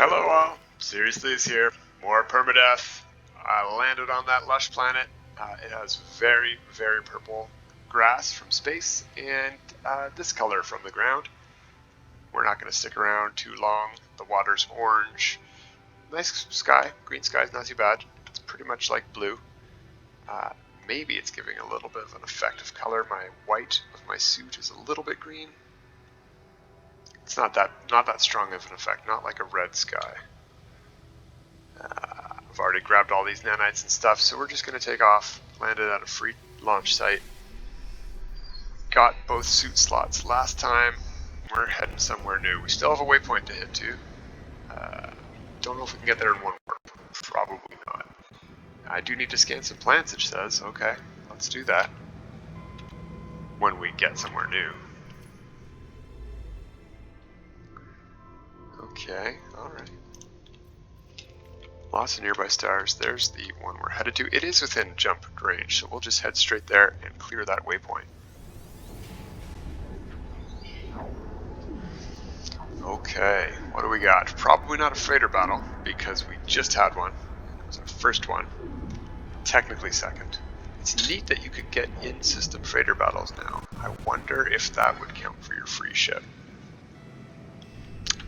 Hello all, Seriously is here. More Permadeath. I landed on that lush planet. It has very, very purple grass from space and this color from the ground. We're not going to stick around too long. The water's orange. Nice sky. Green sky is not too bad. It's pretty much like blue. Maybe it's giving a little bit of an effect of color. My white of my suit is a little bit green. It's not that strong of an effect, not like a red sky. I've already grabbed all these nanites and stuff, so we're just going to take off. Landed at a free launch site. Got both suit slots last time. We're heading somewhere new. We still have a waypoint to hit to. Don't know if we can get there in one warp. Probably not. I do need to scan some plants, it says. Okay, let's do that. When we get somewhere new. Okay, alright. Lots of nearby stars. There's the one we're headed to. It is within jump range, so we'll just head straight there and clear that waypoint. Okay, what do we got? Probably not a freighter battle, because we just had one. It was our first one. Technically second. It's neat that you could get in-system freighter battles now. I wonder if that would count for your free ship.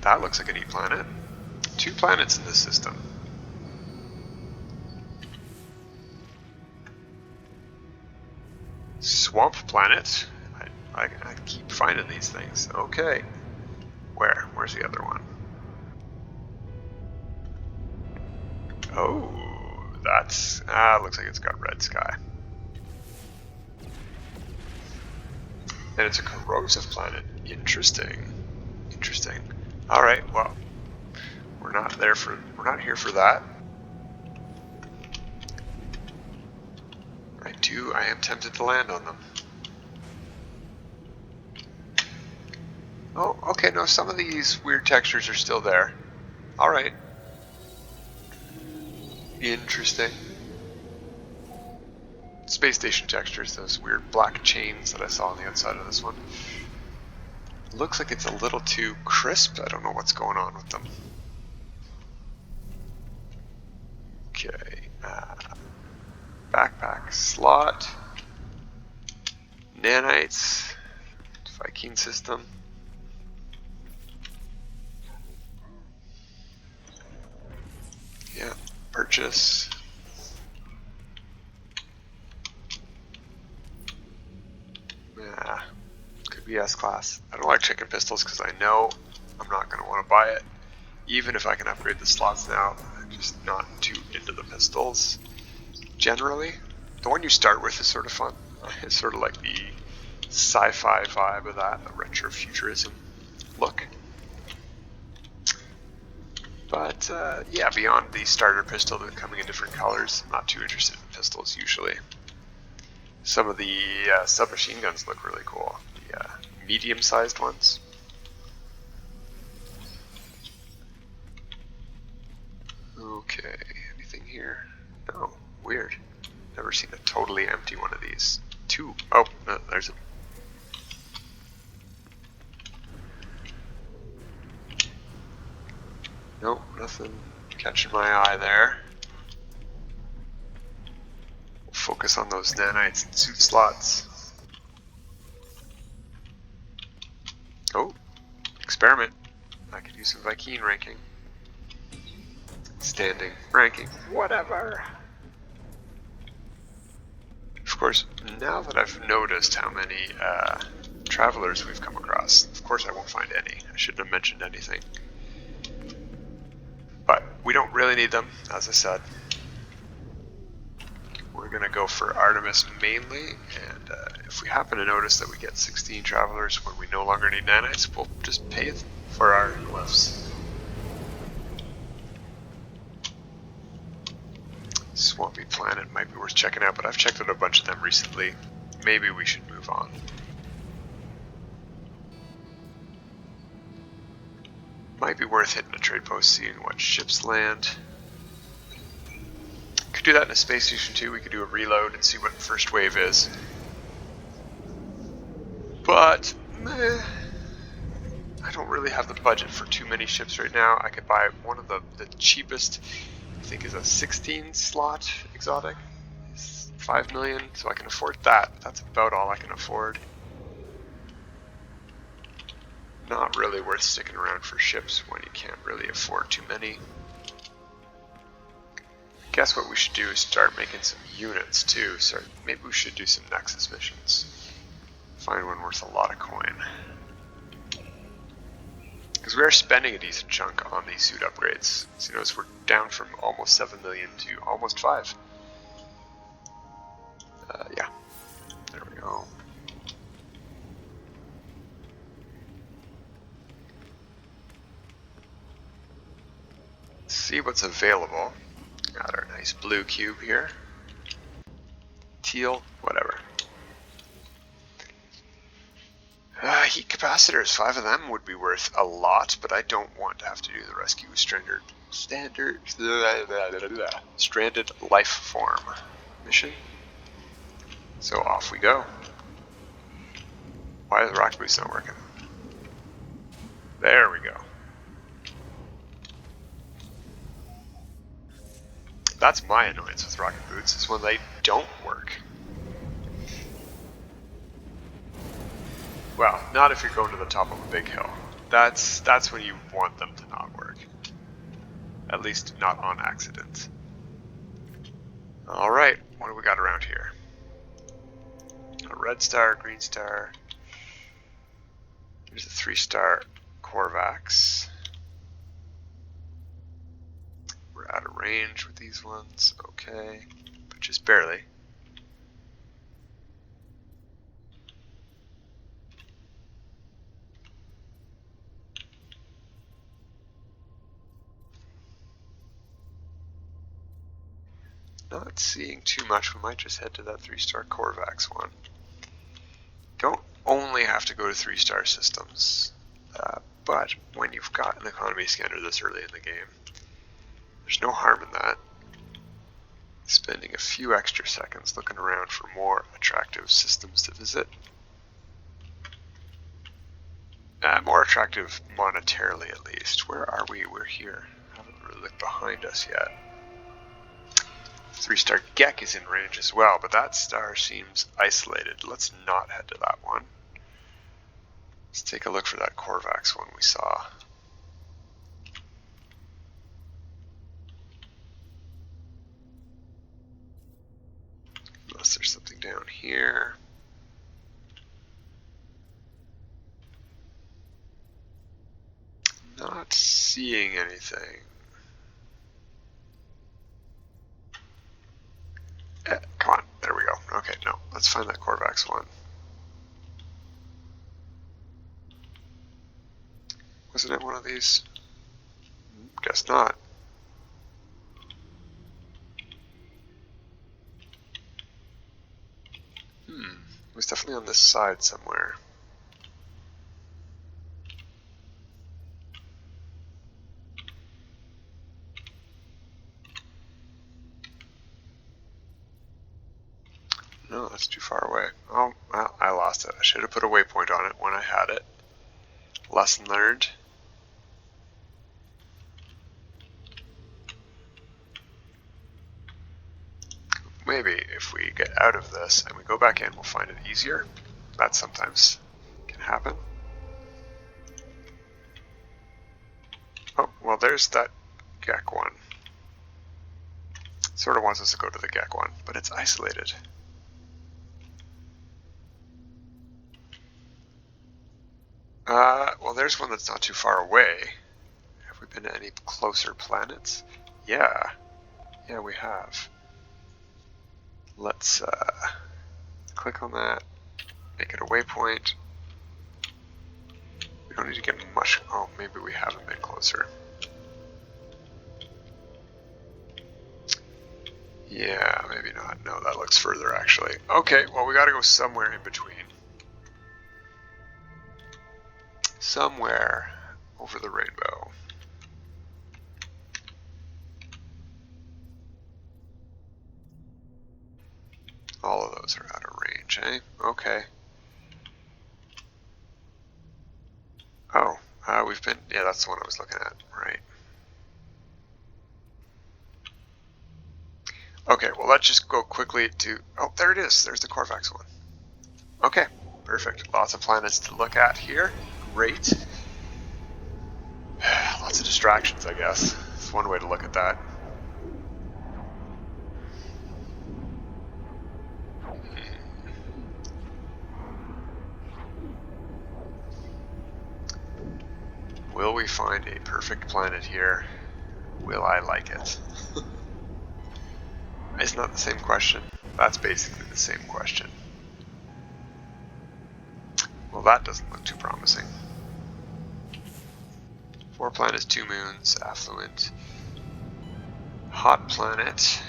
That looks like a neat planet. 2 planets in this system. Swamp planet. I keep finding these things. Okay. Where's the other one? Oh, that's looks like it's got red sky. And it's a corrosive planet. Interesting. Interesting. All right. Well, we're not here for that. I am tempted to land on them. Oh, okay, no, some of these weird textures are still there. Alright. Interesting. Space station textures, those weird black chains that I saw on the outside of this one. Looks like it's a little too crisp. I don't know what's going on with them. Okay. Backpack slot. Nanites. Viking system. Yeah, purchase. Could be S-Class. I don't like chicken pistols because I know I'm not going to want to buy it. Even if I can upgrade the slots now, I'm just not too into the pistols. Generally, the one you start with is sort of fun. It's sort of like the sci-fi vibe of that, the retro-futurism look. But yeah, beyond the starter pistol that coming in different colors, I'm not too interested in pistols usually. Some of the submachine guns look really cool. The medium-sized ones. Okay, anything here? No, weird. Never seen a totally empty one of these. 2. Oh, no, there's a... Nope, nothing catching my eye there. We'll focus on those nanites and suit slots. Oh, experiment. I could use some Viking ranking. Standing ranking. Whatever. Of course, now that I've noticed how many travelers we've come across, of course I won't find any. I shouldn't have mentioned anything. But we don't really need them, as I said. We're going to go for Artemis mainly, and if we happen to notice that we get 16 travelers when we no longer need nanites, we'll just pay for our glyphs. Swampy planet might be worth checking out, but I've checked out a bunch of them recently. Maybe we should move on. Might be worth hitting a trade post, seeing what ships land. Could do that in a space station too. We could do a reload and see what first wave is. But, meh. I don't really have the budget for too many ships right now. I could buy one of the cheapest, I think is a 16 slot exotic. It's 5 million, so I can afford that. That's about all I can afford. Not really worth sticking around for ships when you can't really afford too many. I guess what we should do is start making some units too. So maybe we should do some Nexus missions. Find one worth a lot of coin. Because we are spending a decent chunk on these suit upgrades. So you notice we're down from almost 7 million to almost 5. Yeah, there we go. Let's see what's available. Got our nice blue cube here. Teal, whatever. Heat capacitors, 5 of them would be worth a lot, but I don't want to have to do the rescue stranded life form mission. So off we go. Why is the rocket boost not working? There we go. That's my annoyance with rocket boots, is when they don't work. Well, not if you're going to the top of a big hill. That's when you want them to not work. At least not on accident. Alright, what do we got around here? A red star, green star. Here's a 3-star Korvax. We're out of range with these ones, okay, but just barely. Not seeing too much. We might just head to that 3-star Korvax one. Don't only have to go to 3-star systems, but when you've got an economy scanner this early in the game, there's no harm in that. Spending a few extra seconds looking around for more attractive systems to visit. More attractive monetarily, at least. Where are we? We're here. Haven't really looked behind us yet. 3-star Gek is in range as well, but that star seems isolated. Let's not head to that one. Let's take a look for that Korvax one we saw. Unless there's something down here. Not seeing anything. Come on, there we go. Okay, no, let's find that Korvax one. Wasn't it one of these? Guess not. It was definitely on this side somewhere. No, that's too far away. Oh, well, I lost it. I should have put a waypoint on it when I had it. Lesson learned. Maybe if we get out of this and we go back in, we'll find it easier. That sometimes can happen. Oh, well, there's that Gek one. Sort of wants us to go to the Gek one, but it's isolated. Well, there's one that's not too far away. Have we been to any closer planets? Yeah. Yeah, we have. Let's click on that, make it a waypoint. We don't need to get much. Oh, maybe we haven't been closer. Yeah, maybe not. No, that looks further actually. Okay, well, we gotta go somewhere in between. Somewhere over the rainbow. All of those are out of range, eh? Okay. Oh, Yeah, that's the one I was looking at, right. Okay, well let's just go quickly to, oh, there it is, there's the Korvax one. Okay, perfect, lots of planets to look at here, great. Lots of distractions, I guess, it's one way to look at that. Will we find a perfect planet here? Will I like it? Isn't that the same question? That's basically the same question. Well, that doesn't look too promising. 4 planets, 2 moons, affluent. Hot planet.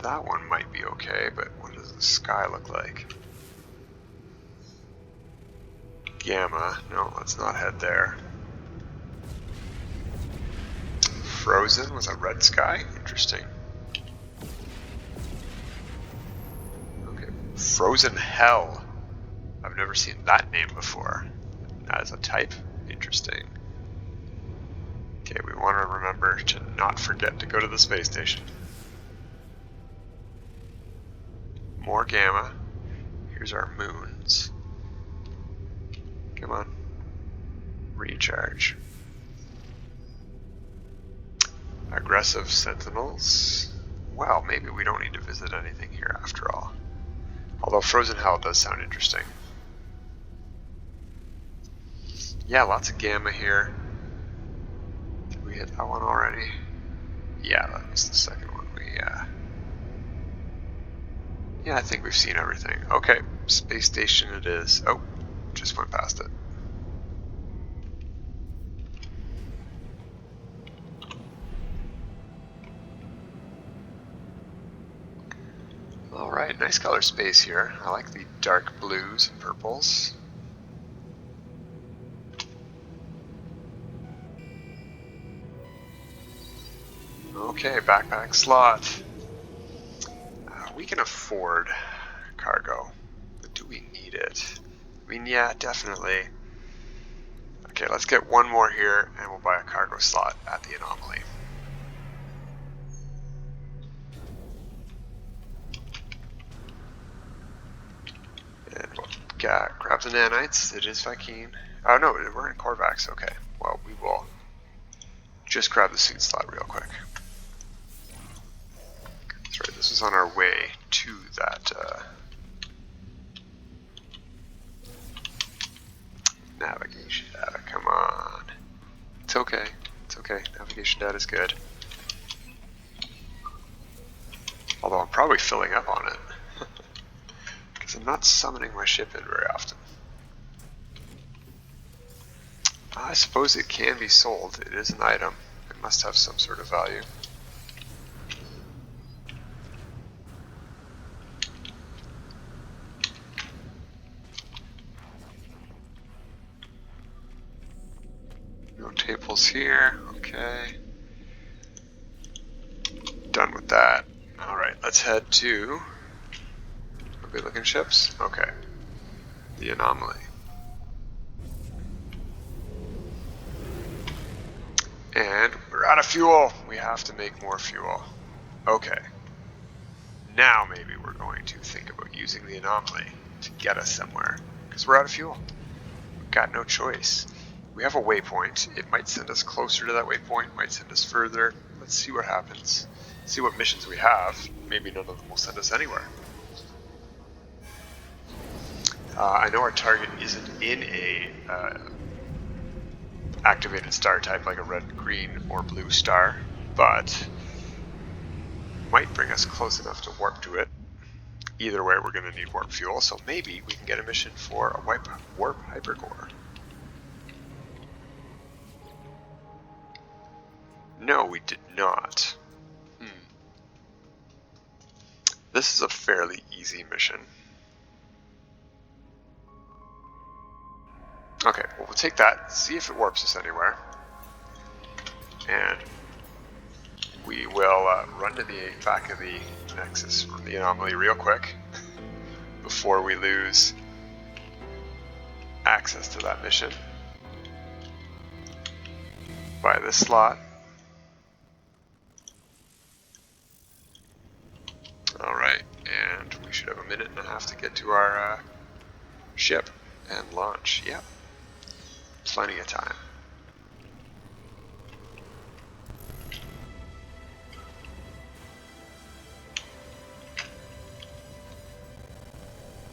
That one might be okay, but what does the sky look like? Gamma. No, let's not head there. Frozen with a red sky? Interesting. Okay. Frozen Hell. I've never seen that name before. As a type? Interesting. Okay, we want to remember to not forget to go to the space station. More gamma. Here's our moons. Come on. Recharge. Aggressive sentinels. Well, maybe we don't need to visit anything here after all. Although Frozen Hell does sound interesting. Yeah, lots of gamma here. Did we hit that one already? Yeah, that was the second one. Yeah, I think we've seen everything. Okay, space station it is. Oh, just went past it. Alright, nice color space here. I like the dark blues and purples. Okay, backpack slot. We can afford cargo, but do we need it? I mean, yeah, definitely. Okay, let's get one more here and we'll buy a cargo slot at the anomaly. And we'll grab the nanites. It is Vy'keen. Oh no, we're in Korvax. Okay, well, we will just grab the seat slot real quick. That's right, this is on our way to that navigation data. Come on. It's okay. It's okay. Navigation data is good. Although I'm probably filling up on it. Because I'm not summoning my ship in very often. I suppose it can be sold. It is an item. It must have some sort of value. No tables here. Okay. Done with that. Alright, let's head to... Good looking ships? Okay. The anomaly. And we're out of fuel. We have to make more fuel. Okay. Now maybe we're going to think about using the anomaly to get us somewhere. Because we're out of fuel. We've got no choice. We have a waypoint. It might send us closer to that waypoint, might send us further. Let's see what happens. See what missions we have. Maybe none of them will send us anywhere. I know our target isn't in a activated star type like a red, green, or blue star, but might bring us close enough to warp to it. Either way, we're going to need warp fuel, so maybe we can get a mission for a warp hypercore. No, we did not. This is a fairly easy mission. Okay, well, we'll take that, see if it warps us anywhere. And we will run to the back of the Nexus from the anomaly real quick before we lose access to that mission. Buy this slot. Alright, and we should have a minute and a half to get to our ship and launch. Yep. Plenty of time.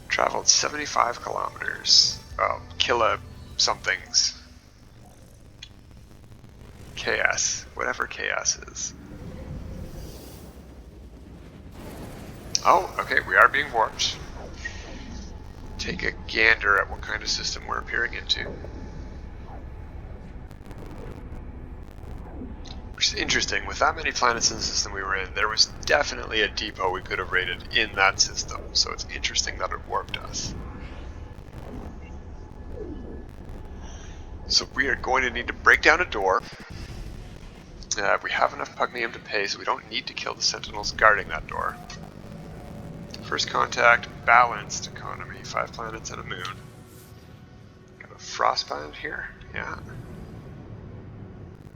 Traveled 75 kilometers. Oh, killa somethings. KS, whatever KS is. Oh, okay, we are being warped. Take a gander at what kind of system we're appearing into. Which is interesting, with that many planets in the system we were in, there was definitely a depot we could have raided in that system, so it's interesting that it warped us. So we are going to need to break down a door. We have enough pugnium to pay, so we don't need to kill the sentinels guarding that door. First contact, balanced economy, 5 planets and a moon. Got a frost planet here, yeah.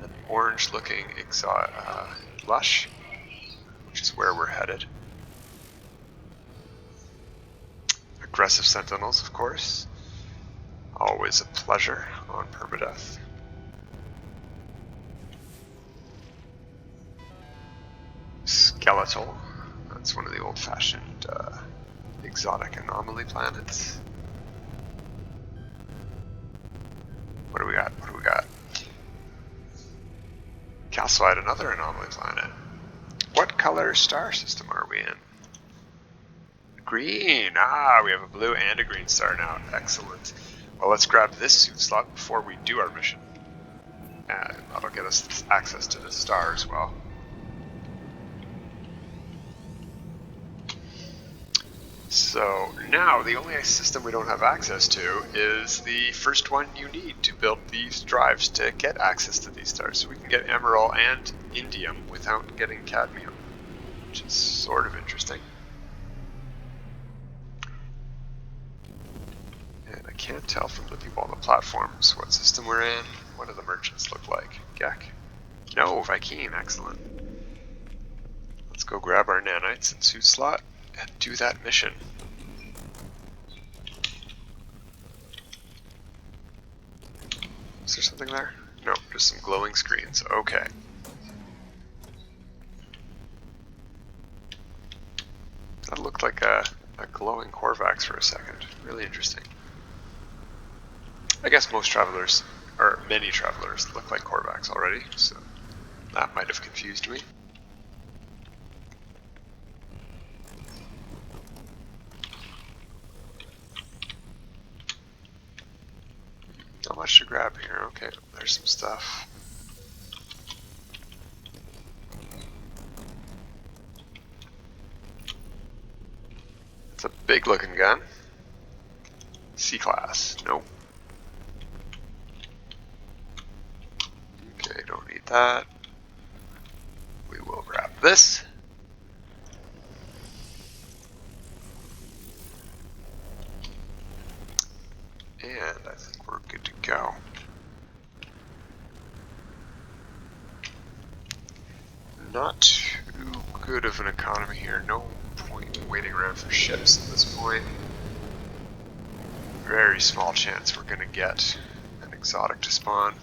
An orange looking lush, which is where we're headed. Aggressive sentinels, of course. Always a pleasure on Permadeath. Skeletal. That's one of the old-fashioned exotic anomaly planets. What do we got? What do we got? Calcite, another anomaly planet. What color star system are we in? Green! Ah, we have a blue and a green star now. Excellent. Well, let's grab this suit slot before we do our mission. And that'll get us access to the star as well. So now the only system we don't have access to is the first one you need to build these drives to get access to these stars. So we can get emerald and indium without getting cadmium, which is sort of interesting. And I can't tell from the people on the platforms what system we're in. What do the merchants look like? Gek? No, Vy'keen, excellent. Let's go grab our nanites and suit slot and do that mission. Is there something there? Nope, just some glowing screens. Okay. That looked like a glowing Korvax for a second. Really interesting. I guess most travelers, or many travelers, look like Korvax already, so that might have confused me. Not much to grab here. Okay, there's some stuff. It's a big looking gun. C-class. Nope. Okay, don't need that. We will grab this. And I think we're good to go. Not too good of an economy here. No point in waiting around for ships at this point. Very small chance we're going to get an exotic to spawn.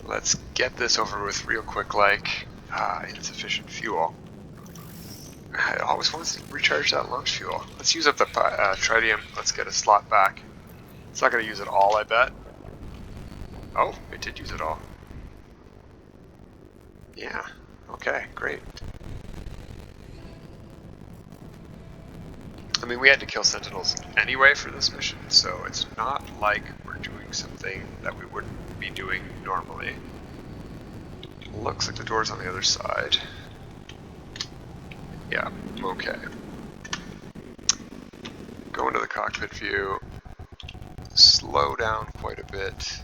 Let's get this over with real quick like insufficient fuel. I always want to recharge that launch fuel. Let's use up the tritium. Let's get a slot back. It's not going to use it all, I bet. Oh, it did use it all. Yeah, okay, great. I mean, we had to kill sentinels anyway for this mission, so it's not like we're doing something that we wouldn't be doing normally. Looks like the door's on the other side. Yeah, okay. Go into the cockpit view, slow down quite a bit.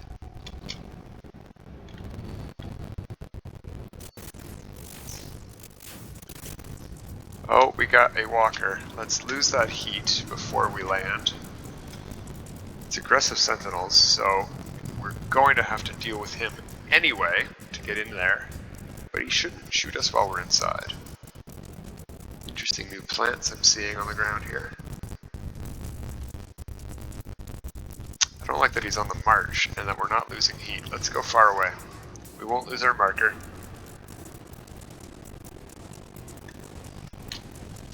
Oh, we got a walker. Let's lose that heat before we land. It's aggressive sentinels, so going to have to deal with him anyway to get in there, but he shouldn't shoot us while we're inside. Interesting new plants I'm seeing on the ground here. I don't like that he's on the march and that we're not losing heat. Let's go far away. We won't lose our marker.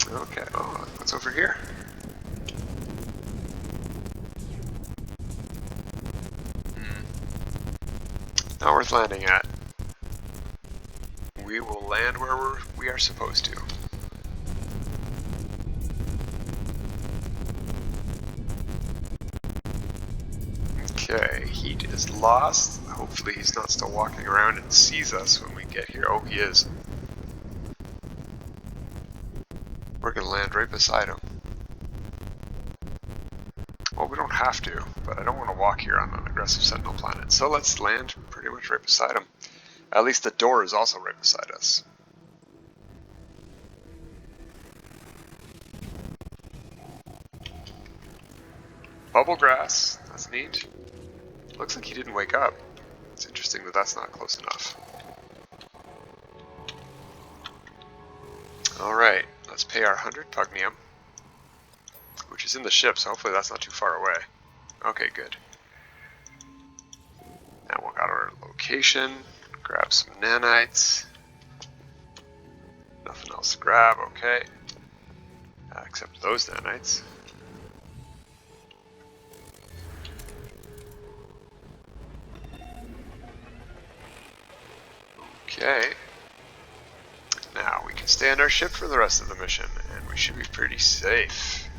Okay, oh, what's over here? Not worth landing at. We will land where we are supposed to. Okay, heat is lost. Hopefully he's not still walking around and sees us when we get here. Oh, he is. We're gonna land right beside him. Well, we don't have to, but I don't want to walk here on an aggressive sentinel planet, so let's land pretty much right beside him. At least the door is also right beside us. Bubble grass, that's neat. Looks like he didn't wake up. It's interesting that that's not close enough. Alright, let's pay our 100 pugnium, which is in the ship, so hopefully that's not too far away. Okay, good. Now we'll got our location, grab some nanites. Nothing else to grab, okay. Except those nanites. Okay. Now we can stay on our ship for the rest of the mission, and we should be pretty safe.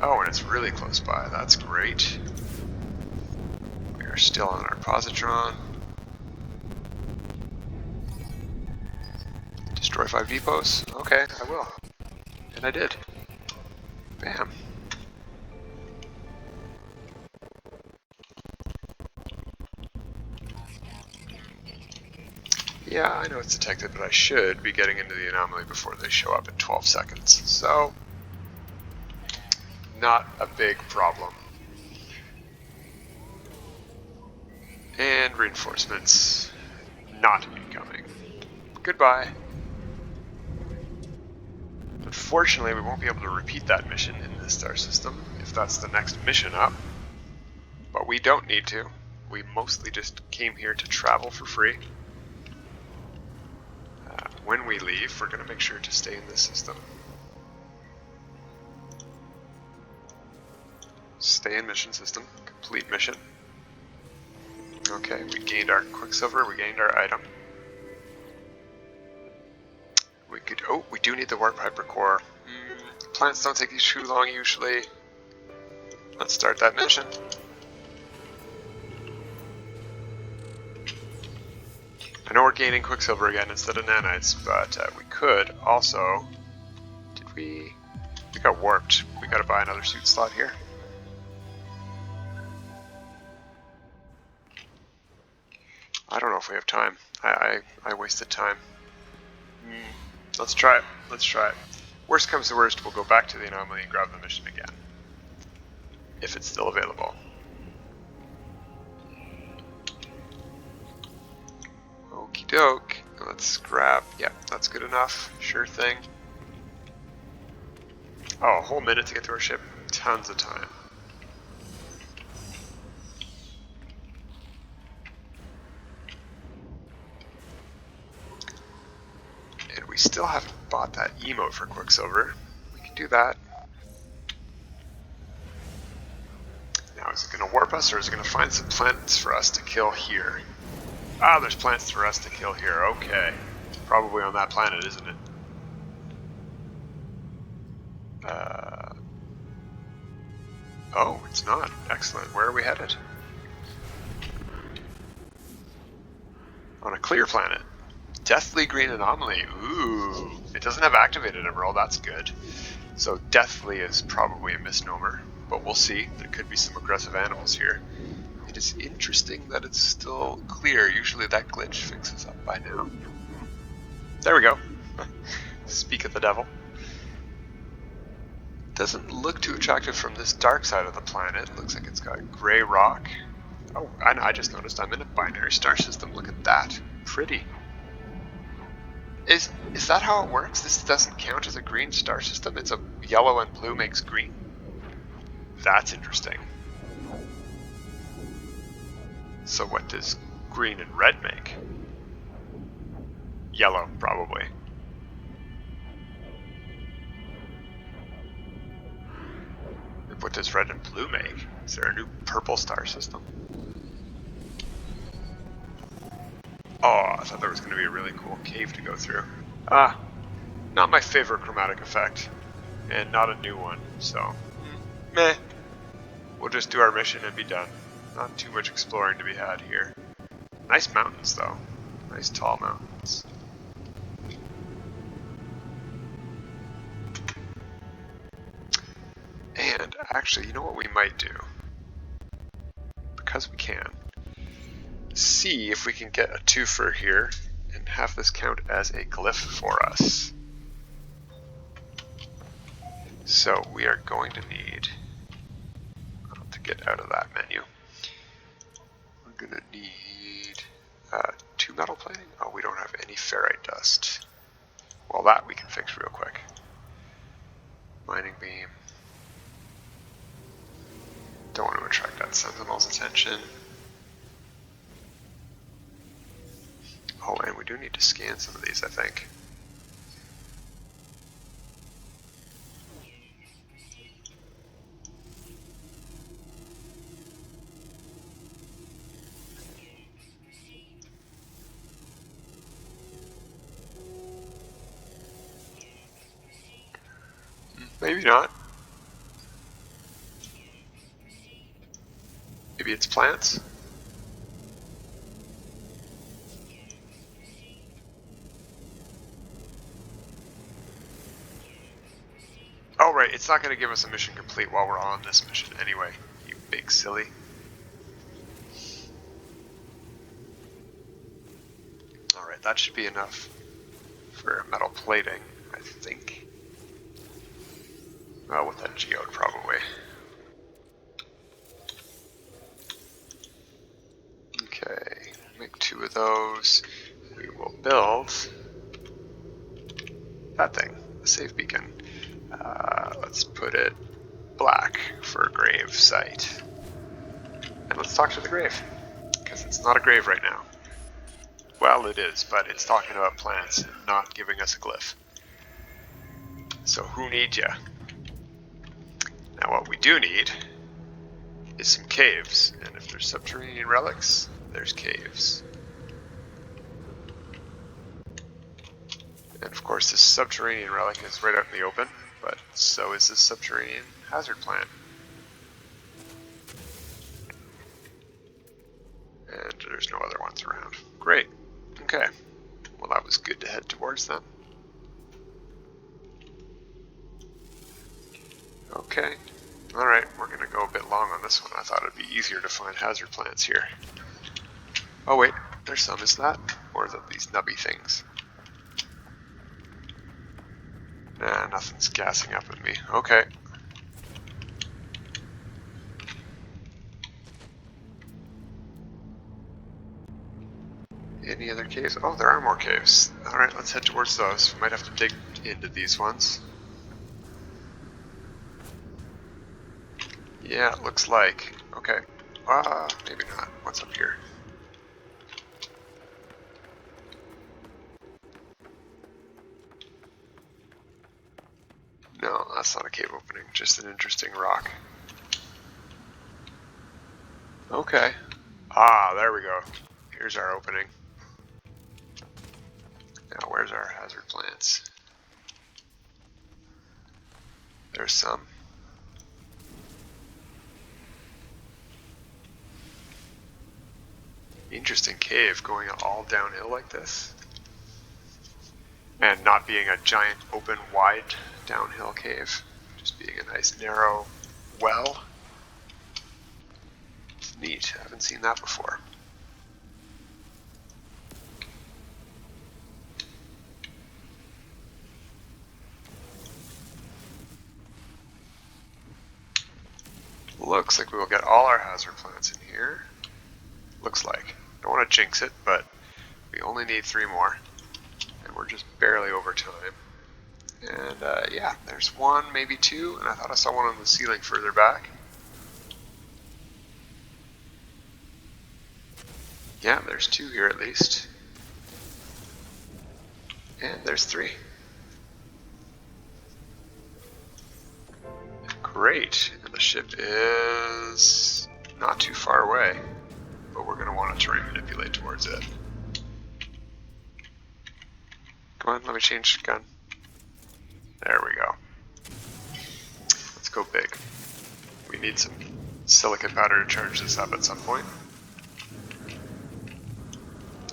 Oh, and it's really close by. That's great. We are still on our positron. Destroy 5 depots? Okay, I will. And I did. Bam. Yeah, I know it's detected, but I should be getting into the anomaly before they show up in 12 seconds. So, not a big problem. And reinforcements not incoming. Goodbye. Unfortunately, we won't be able to repeat that mission in this star system if that's the next mission up. But we don't need to. We mostly just came here to travel for free. When we leave, we're going to make sure to stay in this system. Stay in mission system. Complete mission. Okay, we gained our quicksilver, we gained our item. We could, oh, we do need the warp hypercore. Plants don't take too long usually. Let's start that mission. I know we're gaining quicksilver again instead of nanites, but we could also... Did we... We got warped. We gotta buy another suit slot here. I don't know if we have time. I wasted time. Let's try it. Let's try it. Worst comes to worst, we'll go back to the anomaly and grab the mission again. If it's still available. Okie doke. Let's grab, yeah, that's good enough. Sure thing. Oh, a whole minute to get to our ship. Tons of time. And we still haven't bought that emote for Quicksilver. We can do that. Now, is it going to warp us, or is it going to find some planets for us to kill here? Ah, there's plants for us to kill here. Okay. Probably on that planet, isn't it? Oh, it's not. Excellent. Where are we headed? On a clear planet. Deathly green anomaly. Ooh. It doesn't have activated emerald. That's good. So deathly is probably a misnomer. But we'll see. There could be some aggressive animals here. It is interesting that it's still clear. Usually that glitch fixes up by now. There we go. Speak of the devil. Doesn't look too attractive from this dark side of the planet. Looks like it's got gray rock. Oh, I just noticed I'm in a binary star system. Look at that. Pretty. Is that how it works? This doesn't count as a green star system? It's a yellow and blue makes green? That's interesting. So what does green and red make? Yellow, probably. And what does red and blue make? Is there a new purple star system? Oh, I thought there was going to be a really cool cave to go through. Ah, not my favorite chromatic effect. And not a new one, so meh. We'll just do our mission and be done. Not too much exploring to be had here. Nice mountains, though. Nice tall mountains. And actually, you know what we might do? Because we can. See if we can get a twofer here and have this count as a glyph for us. So we are going to need to get out of that menu. We're going to need 2 metal plating. Oh, we don't have any ferrite dust. Well, that we can fix real quick. Mining beam. Don't want to attract that sentinel's attention. Oh, and we do need to scan some of these, I think. Maybe not. Maybe it's plants? Oh right, it's not going to give us a mission complete while we're on this mission anyway, you big silly. Alright, that should be enough for metal plating, I think. Well, with that geode, probably. Okay, make 2 of those. We will build that thing, the save beacon. Let's put it black for grave site. And let's talk to the grave, because it's not a grave right now. Well, it is, but it's talking about plants and not giving us a glyph. So who needs ya? Now what we do need is some caves, and if there's subterranean relics, there's caves. And of course this subterranean relic is right out in the open, but so is this subterranean hazard plant. And there's no other ones around. Great. Okay. Well, that was good to head towards them. Okay. Alright, we're going to go a bit long on this one. I thought it'd be easier to find hazard plants here. Oh wait, there's some. Is that? Or is it these nubby things? Nah, nothing's gassing up at me. Okay. Any other caves? Oh, there are more caves. Alright, let's head towards those. We might have to dig into these ones. Yeah, it looks like. Okay. Maybe not. What's up here? No, that's not a cave opening. Just an interesting rock. Okay. Ah, there we go. Here's our opening. Now, where's our hazard plants? There's some. Interesting cave going all downhill like this. And not being a giant, open, wide downhill cave. Just being a nice, narrow well. It's neat. I haven't seen that before. Looks like we will get all our hazard plants in here. Looks like. Don't want to jinx it, but we only need 3 more. And we're just barely over time. And yeah, there's 1, maybe 2, and I thought I saw one on the ceiling further back. Yeah, there's 2 here at least. And there's 3. Great, and the ship is not too far away, but we're going to want to terrain manipulate towards it. Come on, let me change gun. There we go. Let's go big. We need some silicon powder to charge this up at some point.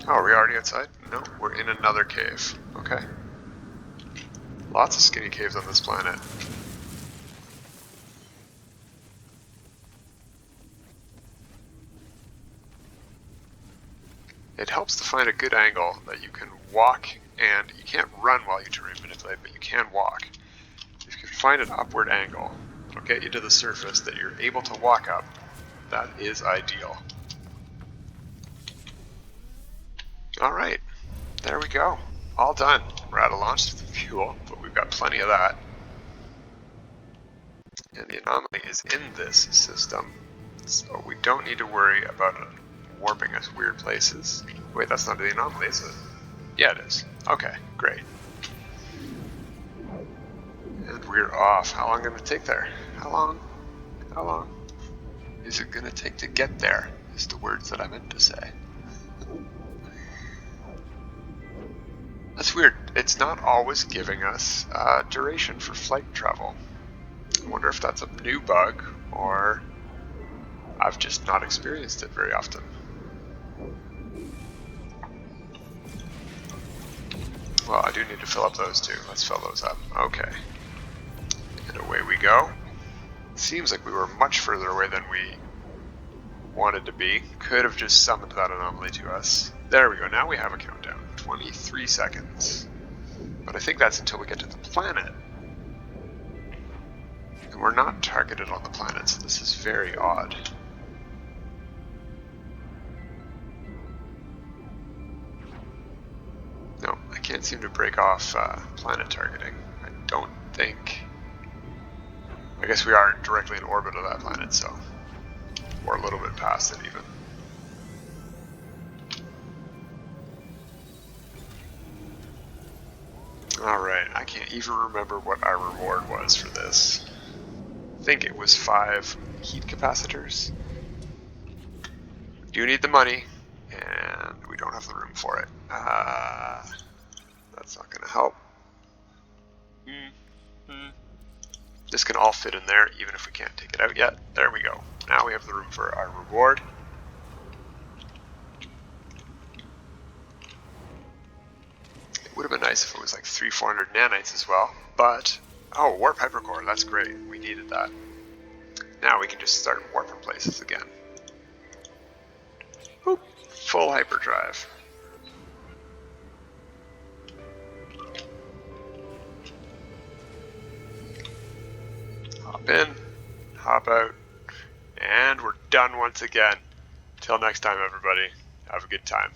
Oh, are we already outside? No, we're in another cave. Okay. Lots of skinny caves on this planet. It helps to find a good angle that you can walk, and you can't run while you terrain manipulate, but you can walk. If you can find an upward angle, it'll get you to the surface that you're able to walk up. That is ideal. Alright, there we go. All done. We're out of launch fuel, but we've got plenty of that. And the anomaly is in this system, so we don't need to worry about it warping us weird places. Wait, that's not the anomaly, is it? Yeah, it is. Okay, great. And we're off. How long is it going to take there? How long? How long is it going to take to get there? Is the words that I meant to say. That's weird. It's not always giving us duration for flight travel. I wonder if that's a new bug, or I've just not experienced it very often. Well, I do need to fill up those too. Let's fill those up. Okay. And away we go. Seems like we were much further away than we wanted to be. Could have just summoned that anomaly to us. There we go. Now we have a countdown. 23 seconds. But I think that's until we get to the planet. And we're not targeted on the planet, so this is very odd. No, I can't seem to break off planet targeting. I don't think... I guess we are directly in orbit of that planet, so... Or a little bit past it, even. Alright, I can't even remember what our reward was for this. I think it was 5 heat capacitors. We do need the money, and we don't have the room for it. That's not going to help. This can all fit in there, even if we can't take it out yet. There we go. Now we have the room for our reward. It would have been nice if it was like 300-400 nanites as well, but... Oh, warp hypercore, that's great. We needed that. Now we can just start warping places again. Boop. Full hyperdrive. Hop in, hop out, and we're done once again. Till next time, everybody. Have a good time.